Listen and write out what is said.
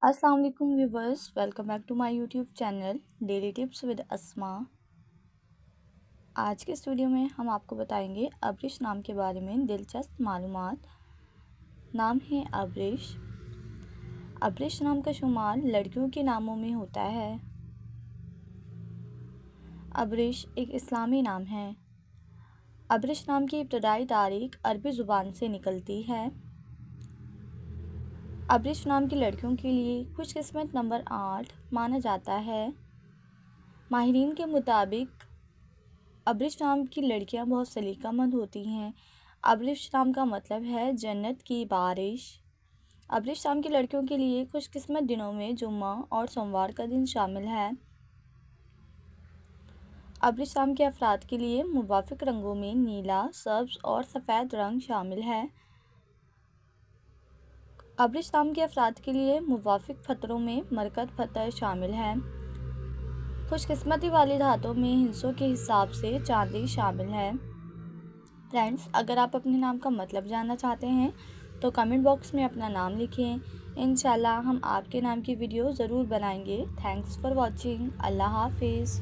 अस्सलाम वालेकुम viewers, welcome back to my YouTube channel daily tips with Asma. आज के इस वीडियो में हम आपको बताएंगे अब्रिश नाम के बारे में दिलचस्प मालूमात। नाम है अब्रिश। अब्रिश नाम का शुमार लड़कियों के नामों में होता है। अब्रिश एक इस्लामी नाम है। अब्रिश नाम की इब्तदाई तारीख अरबी ज़ुबान से निकलती है। अब्रिश नाम की लड़कियों के लिए खुशकिस्मत नंबर 8 माना जाता है। माहिरीन के मुताबिक अब्रिश नाम की लड़कियां बहुत सलीकामंद होती हैं। अब्रिश नाम का मतलब है जन्नत की बारिश। अब्रिश नाम की लड़कियों के लिए खुशकिस्मत दिनों में जुम्मा और सोमवार का दिन शामिल है। अब्रिश नाम के अफराद के लिए मुवाफिक रंगों में नीला, सब्ज़ और सफ़ेद रंग शामिल है। अब्रिश नाम के अफराद के लिए मुवाफिक फतरों में मरकत फतर शामिल है। खुशकिस्मती वाली धातों में हिस्सों के हिसाब से चांदी शामिल है। फ्रेंड्स, अगर आप अपने नाम का मतलब जानना चाहते हैं तो कमेंट बॉक्स में अपना नाम लिखें। इंशाल्लाह हम आपके नाम की वीडियो ज़रूर बनाएंगे। Thanks for watching. अल्लाह हाफिज़।